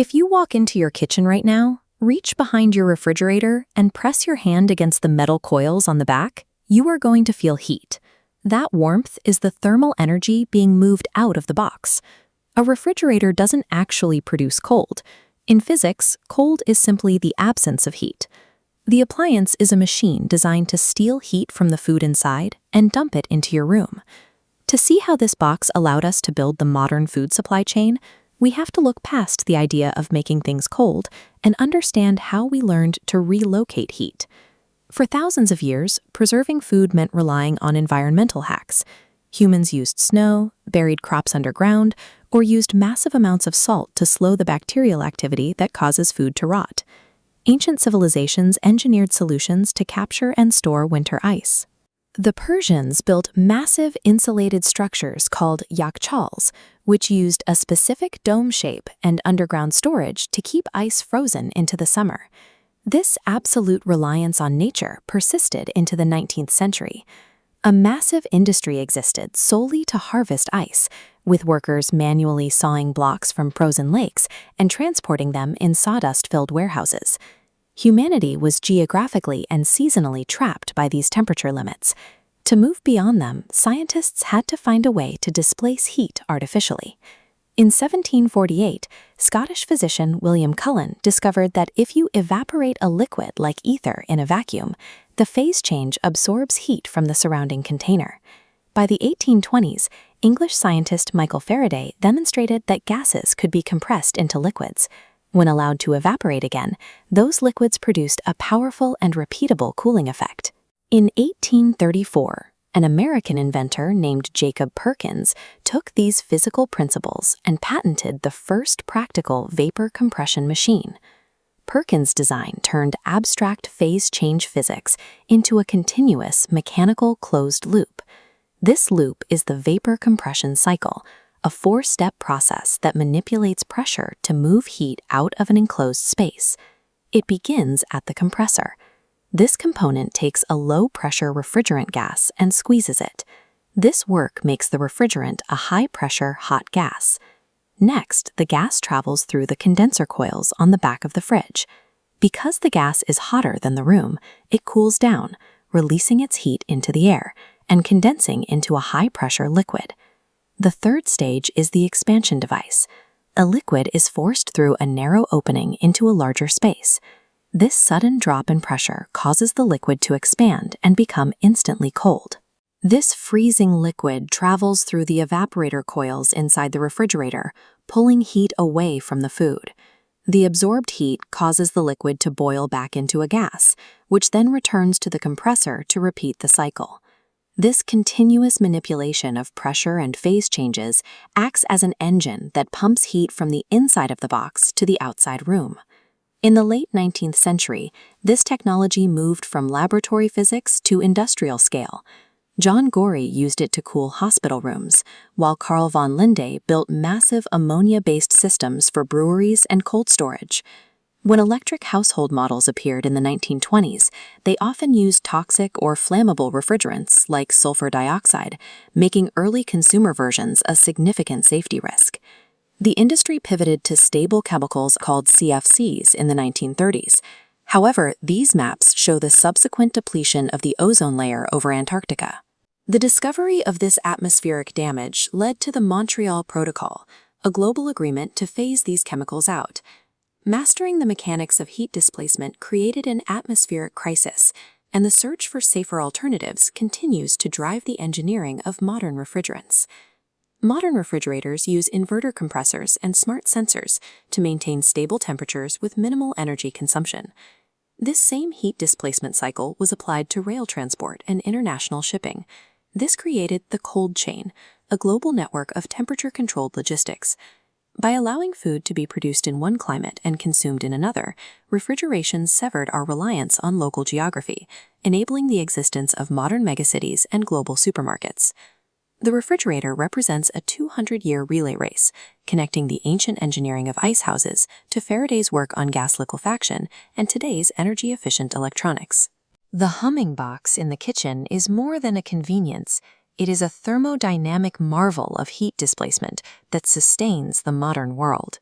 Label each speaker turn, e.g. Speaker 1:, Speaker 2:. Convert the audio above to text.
Speaker 1: If you walk into your kitchen right now, reach behind your refrigerator and press your hand against the metal coils on the back, you are going to feel heat. That warmth is the thermal energy being moved out of the box. A refrigerator doesn't actually produce cold. In physics, cold is simply the absence of heat. The appliance is a machine designed to steal heat from the food inside and dump it into your room. To see how this box allowed us to build the modern food supply chain, we have to look past the idea of making things cold and understand how we learned to relocate heat. For thousands of years, preserving food meant relying on environmental hacks. Humans used snow, buried crops underground, or used massive amounts of salt to slow the bacterial activity that causes food to rot. Ancient civilizations engineered solutions to capture and store winter ice. The Persians built massive insulated structures called yakhchals, which used a specific dome shape and underground storage to keep ice frozen into the summer. This absolute reliance on nature persisted into the 19th century. A massive industry existed solely to harvest ice, with workers manually sawing blocks from frozen lakes and transporting them in sawdust-filled warehouses. Humanity was geographically and seasonally trapped by these temperature limits. To move beyond them, scientists had to find a way to displace heat artificially. In 1748, Scottish physician William Cullen discovered that if you evaporate a liquid like ether in a vacuum, the phase change absorbs heat from the surrounding container. By the 1820s, English scientist Michael Faraday demonstrated that gases could be compressed into liquids. When allowed to evaporate again, those liquids produced a powerful and repeatable cooling effect. In 1834, an American inventor named Jacob Perkins took these physical principles and patented the first practical vapor compression machine. Perkins' design turned abstract phase change physics into a continuous mechanical closed loop. This loop is the vapor compression cycle, a four-step process that manipulates pressure to move heat out of an enclosed space. It begins at the compressor. This component takes a low-pressure refrigerant gas and squeezes it. This work makes the refrigerant a high-pressure hot gas. Next, the gas travels through the condenser coils on the back of the fridge. Because the gas is hotter than the room, it cools down, releasing its heat into the air and condensing into a high-pressure liquid. The third stage is the expansion device. A liquid is forced through a narrow opening into a larger space. This sudden drop in pressure causes the liquid to expand and become instantly cold. This freezing liquid travels through the evaporator coils inside the refrigerator, pulling heat away from the food. The absorbed heat causes the liquid to boil back into a gas, which then returns to the compressor to repeat the cycle. This continuous manipulation of pressure and phase changes acts as an engine that pumps heat from the inside of the box to the outside room. In the late 19th century, this technology moved from laboratory physics to industrial scale. John Gorrie used it to cool hospital rooms, while Carl von Linde built massive ammonia-based systems for breweries and cold storage. When electric household models appeared in the 1920s, they often used toxic or flammable refrigerants like sulfur dioxide, making early consumer versions a significant safety risk. The industry pivoted to stable chemicals called CFCs in the 1930s. However, these maps show the subsequent depletion of the ozone layer over Antarctica. The discovery of this atmospheric damage led to the Montreal Protocol, a global agreement to phase these chemicals out. Mastering the mechanics of heat displacement created an atmospheric crisis, and the search for safer alternatives continues to drive the engineering of modern refrigerants. Modern refrigerators use inverter compressors and smart sensors to maintain stable temperatures with minimal energy consumption. This same heat displacement cycle was applied to rail transport and international shipping. This created the cold chain, a global network of temperature-controlled logistics. By allowing food to be produced in one climate and consumed in another, refrigeration severed our reliance on local geography, enabling the existence of modern megacities and global supermarkets. The refrigerator represents a 200-year relay race, connecting the ancient engineering of ice houses to Faraday's work on gas liquefaction and today's energy-efficient electronics. The humming box in the kitchen is more than a convenience. It is a thermodynamic marvel of heat displacement that sustains the modern world.